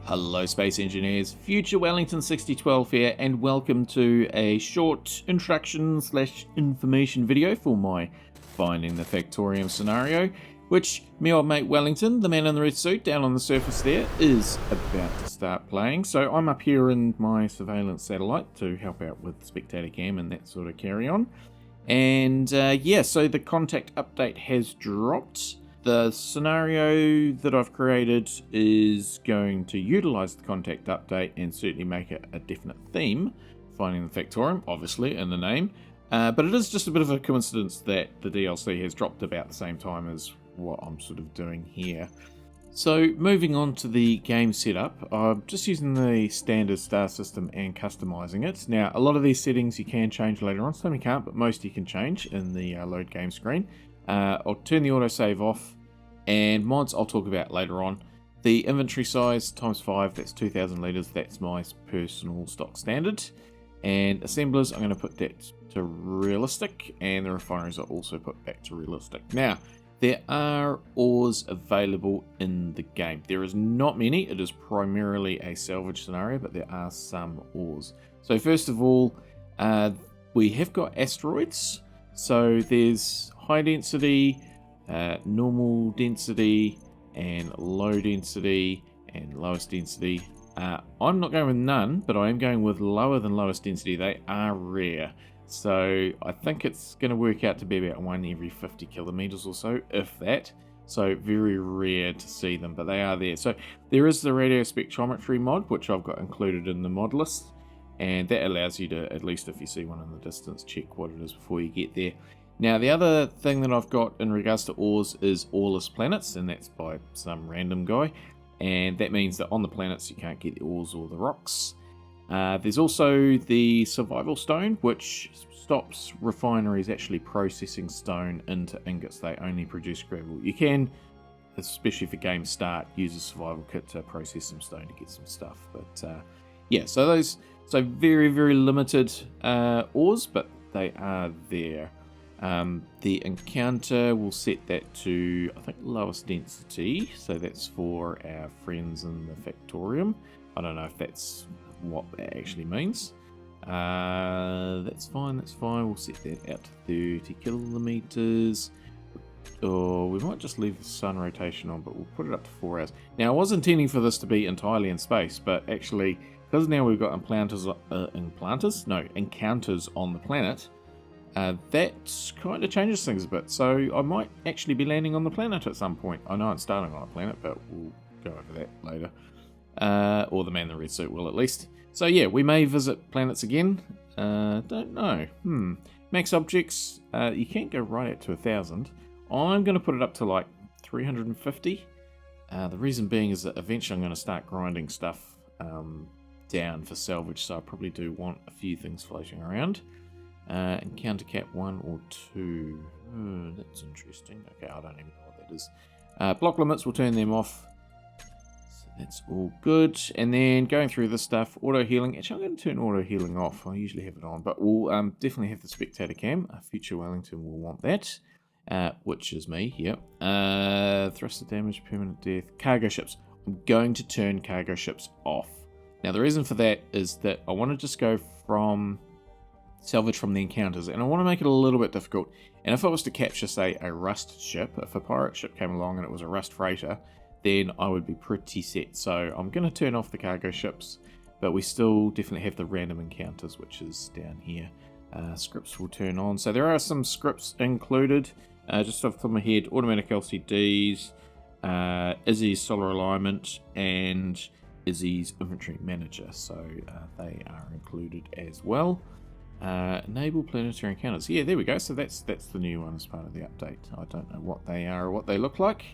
Hello Space Engineers, Future Wellington 6012 here, and welcome to a short introduction / information video for my Finding the Factorum scenario, which me old mate Wellington, the man in the red suit down on the surface there, is about to start playing. So I'm up here in my surveillance satellite to help out with spectator cam and that sort of carry on. And yeah, so the contact update has dropped. The scenario that I've created is going to utilize the contact update and certainly make it a definite theme, finding the Factorum, obviously in the name. But it is just a bit of a coincidence that the DLC has dropped about the same time as what I'm sort of doing here. So moving on to the game setup, I'm just using the standard star system and customizing it. Now a lot of these settings you can change later on, some you can't, but most you can change in the load game screen. I'll turn the autosave off, and mods I'll talk about later on. The inventory size times 5, that's 2,000 litres, that's my personal stock standard. And assemblers, I'm going to put that to realistic, and the refineries are also put back to realistic. Now, there are ores available in the game. There is not many, it is primarily a salvage scenario, but there are some ores. So first of all, we have got asteroids. So there's high density, normal density, and low density, and lowest density. I'm not going with none, but I am going with lower than lowest density. They are rare. So I think it's going to work out to be about 1 every 50 kilometers or so, if that. So very rare to see them, but they are there. So there is the radio spectrometry mod, which I've got included in the mod list. And that allows you to, at least if you see one in the distance, check what it is before you get there. Now the other thing that I've got in regards to ores is oreless planets, and that's by some random guy. And that means that on the planets you can't get the ores or the rocks. There's also the survival stone, which stops refineries actually processing stone into ingots. They only produce gravel. You can, especially for game start, use a survival kit to process some stone to get some stuff. But yeah, so very, very limited ores, but they are there. The encounter, will set that to, I think, lowest density. So that's for our friends in the Factorum. I don't know if that's what that actually means. That's fine, that's fine. We'll set that out to 30 kilometers. Or we might just leave the sun rotation on, but we'll put it up to 4 hours. Now, I was intending for this to be entirely in space, but actually, because now we've got encounters on the planet, that kind of changes things a bit. So I might actually be landing on the planet at some point. I know I'm starting on a planet, but we'll go over that later. Or the man in the red suit will, at least. So yeah, we may visit planets again. Don't know. Max objects, you can't go right up to 1,000. I'm going to put it up to like 350. The reason being is that eventually I'm going to start grinding stuff down for salvage, so I probably do want a few things floating around. Encounter cap 1 or 2. That's interesting. Okay, I don't even know what that is. Block limits, we'll turn them off. So that's all good. And then going through this stuff, auto healing. Actually, I'm going to turn auto healing off. I usually have it on, but we'll definitely have the spectator cam. Future Wellington will want that, which is me. Yep. Thruster damage, permanent death, cargo ships. I'm going to turn cargo ships off. Now the reason for that is that I want to just go from salvage from the encounters, and I want to make it a little bit difficult. And if I was to capture, say, a rust ship, if a pirate ship came along and it was a rust freighter, then I would be pretty set. So I'm going to turn off the cargo ships, but we still definitely have the random encounters, which is down here. Scripts will turn on. So there are some scripts included. Just off the top of my head, automatic LCDs, Izzy's solar alignment, and Izzy's inventory manager. So they are included as well. Enable planetary encounters. Yeah, there we go. So that's the new one as part of the update. I don't know what they are or what they look like.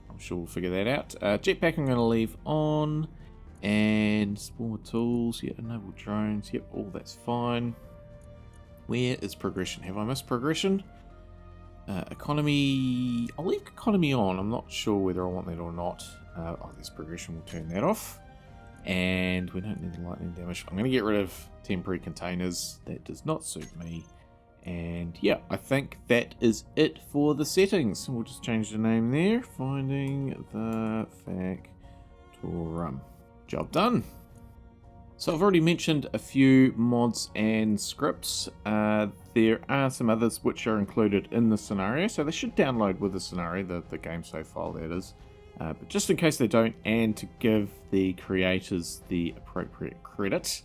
I'm sure we'll figure that out. Jetpack I'm going to leave on. And more tools. Yeah, enable drones. Yep, all that's fine. Where is progression? Have I missed progression? Economy. I'll leave economy on. I'm not sure whether I want that or not. There's progression. We'll turn that off. And we don't need the lightning damage. I'm going to get rid of temporary containers. That does not suit me. And yeah, I think that is it for the settings. We'll just change the name there. Finding the Factorum. Job done. So I've already mentioned a few mods and scripts. There are some others which are included in the scenario, so they should download with the scenario, the game save file that is. But just in case they don't, and to give the creators the appropriate credit,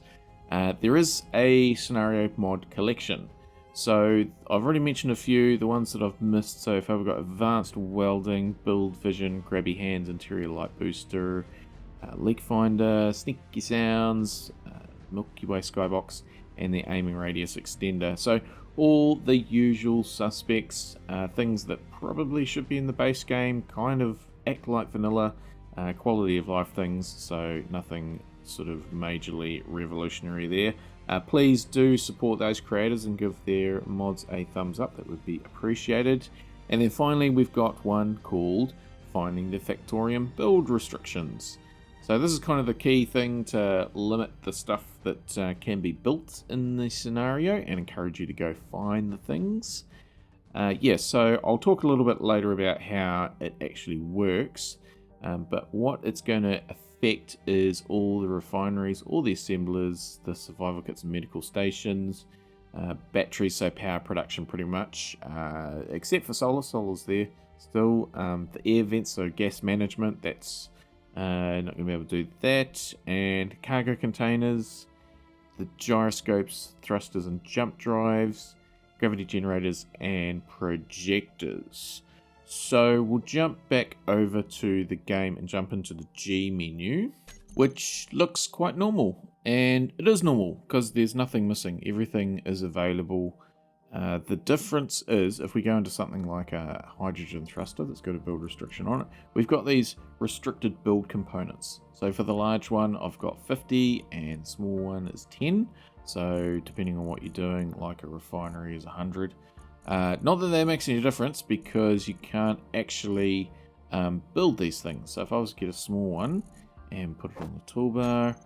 there is a scenario mod collection. So I've already mentioned a few, the ones that I've missed so far. We've got advanced welding, build vision, grabby hands, interior light booster, leak finder, sneaky sounds, Milky Way skybox, and the aiming radius extender. So all the usual suspects, things that probably should be in the base game, kind of act like vanilla, quality of life things, so nothing sort of majorly revolutionary there. Please do support those creators and give their mods a thumbs up, that would be appreciated. And then finally we've got one called Finding the Factorum Build Restrictions. So this is kind of the key thing to limit the stuff that can be built in the scenario and encourage you to go find the things. So I'll talk a little bit later about how it actually works, but what it's going to affect is all the refineries, all the assemblers, the survival kits and medical stations, batteries, so power production pretty much, except for solar's there still, the air vents, so gas management, that's not going to be able to do that, and cargo containers, the gyroscopes, thrusters and jump drives, gravity generators and projectors. So we'll jump back over to the game and jump into the G menu, which looks quite normal, and it is normal because there's nothing missing, everything is available. The difference is if we go into something like a hydrogen thruster that's got a build restriction on it, we've got these restricted build components. So for the large one I've got 50 and small one is 10, so depending on what you're doing, like a refinery is 100. Not that that makes any difference because you can't actually build these things. So if I was to get a small one and put it on the toolbar,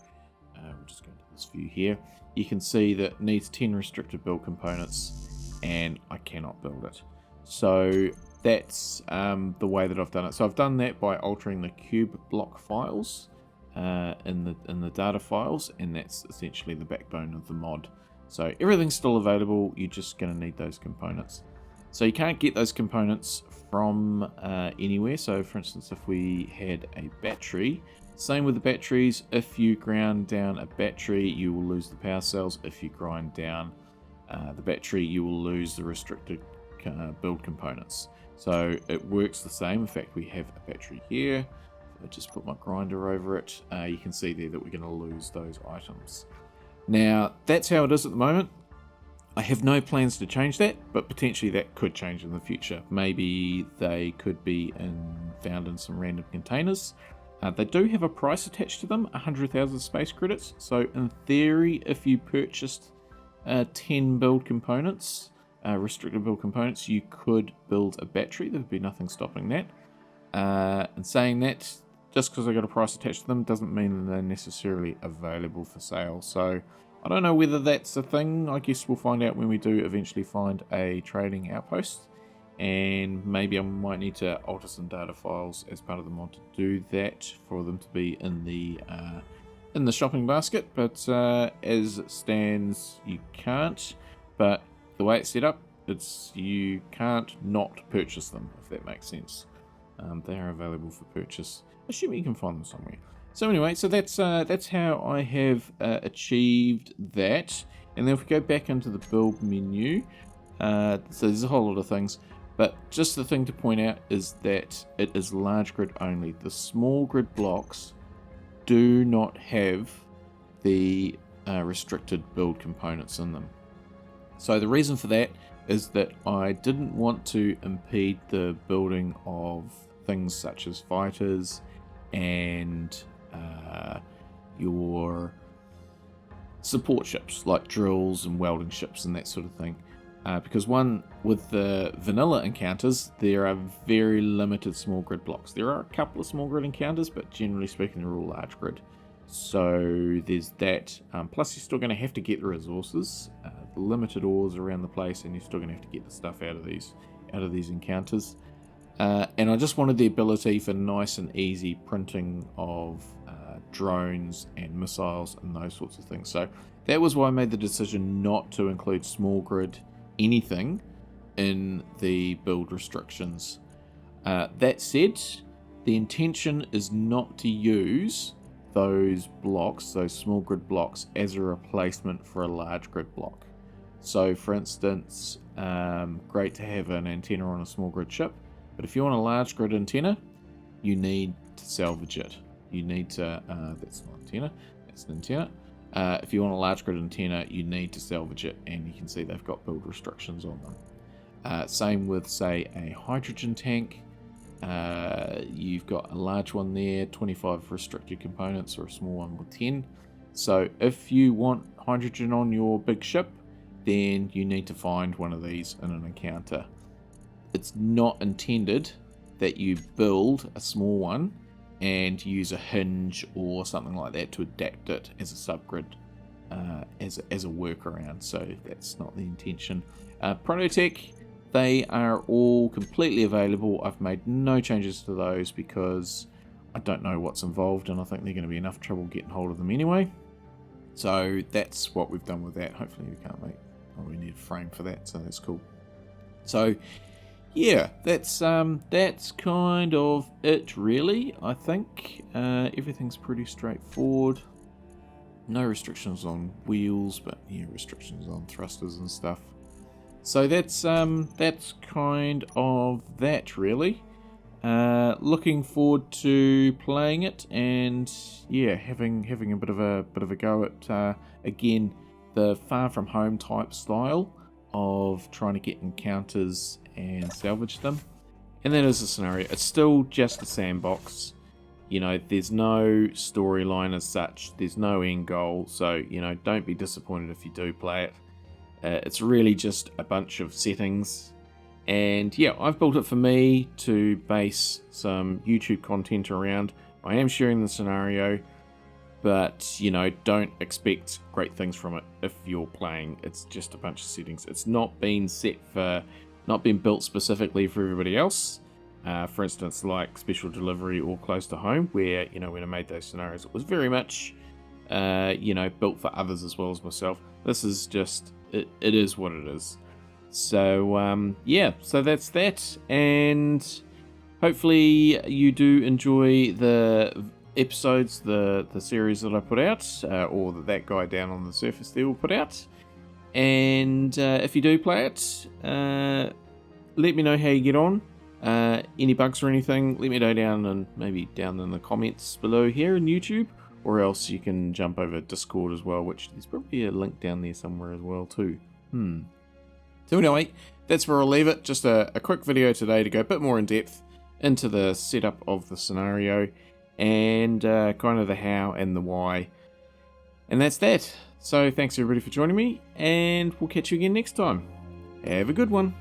we'll just go to this view here, you can see that it needs 10 restricted build components and I cannot build it. So that's the way that I've done it. So I've done that by altering the cube block files in the data files, and that's essentially the backbone of the mod. So everything's still available, you're just going to need those components. So you can't get those components from anywhere. So for instance, if we had a battery, same with the batteries, if you ground down a battery you will lose the power cells. If you grind down the battery you will lose the restricted build components. So it works the same. In fact, we have a battery here. I just put my grinder over it. You can see there that we're going to lose those items. Now that's how it is at the moment. I have no plans to change that, but potentially that could change in the future. Maybe they could be found in some random containers. They do have a price attached to them, 100,000 space credits. So in theory, if you purchased 10 build components, restricted build components, you could build a battery. There would be nothing stopping that. And saying that, just because I got a price attached to them doesn't mean that they're necessarily available for sale. So I don't know whether that's a thing. I guess we'll find out when we do eventually find a trading outpost, and maybe I might need to alter some data files as part of the mod to do that for them to be in the shopping basket. But as it stands, you can't. But the way it's set up, you can't not purchase them, if that makes sense. They are available for purchase, assuming you can find them somewhere. So anyway, so that's how I have achieved that. And then if we go back into the build menu, so there's a whole lot of things, but just the thing to point out is that it is large grid only. The small grid blocks do not have the restricted build components in them. So the reason for that is that I didn't want to impede the building of things such as fighters and your support ships like drills and welding ships and that sort of thing. Because one, with the vanilla encounters, there are very limited small grid blocks. There are a couple of small grid encounters, but generally speaking they're all large grid. So there's that. Plus you're still going to have to get the resources, the limited ores around the place, and you're still going to have to get the stuff out of these encounters. And I just wanted the ability for nice and easy printing of drones and missiles and those sorts of things. So that was why I made the decision not to include small grid anything in the build restrictions. That said, the intention is not to use those blocks, those small grid blocks, as a replacement for a large grid block. So for instance, great to have an antenna on a small grid ship, but if you want a large grid antenna, you need to salvage it. You need to, that's not antenna, that's an antenna. If you want a large grid antenna, you need to salvage it, and you can see they've got build restrictions on them. Same with, say, a hydrogen tank. You've got a large one there, 25 restricted components, or a small one with 10. So if you want hydrogen on your big ship, then you need to find one of these in an encounter. It's not intended that you build a small one and use a hinge or something like that to adapt it as a subgrid, as a workaround. So that's not the intention. Prototech, they are all completely available. I've made no changes to those because I don't know what's involved, and I think they're going to be enough trouble getting hold of them anyway. So that's what we've done with that. Hopefully we can't make, oh, we need a frame for that, so that's cool. So yeah, that's kind of it really. I think everything's pretty straightforward. No restrictions on wheels, but yeah, restrictions on thrusters and stuff. So that's kind of that really. Looking forward to playing it, and yeah, having a bit of a go at again the far from home type style of trying to get encounters and salvage them. And that is the scenario. It's still just a sandbox. You know, there's no storyline as such. There's no end goal. So, you know, don't be disappointed if you do play it. It's really just a bunch of settings. And yeah, I've built it for me to base some YouTube content around. I am sharing the scenario, but you know, don't expect great things from it if you're playing. It's just a bunch of settings. It's not been built specifically for everybody else. For instance, like special delivery or close to home, where, you know, when I made those scenarios, it was very much, you know, built for others as well as myself. This is just, it is what it is. So, yeah, so that's that. And hopefully you do enjoy the episodes, the series that I put out, or that guy down on the surface there will put out. And if you do play it, let me know how you get on. Any bugs or anything, let me know down in the comments below here in YouTube, or else you can jump over Discord as well, which there's probably a link down there somewhere as well too. So anyway, that's where I'll leave it. Just a quick video today to go a bit more in depth into the setup of the scenario, and kind of the how and the why. And that's that. So thanks everybody for joining me, and we'll catch you again next time. Have a good one.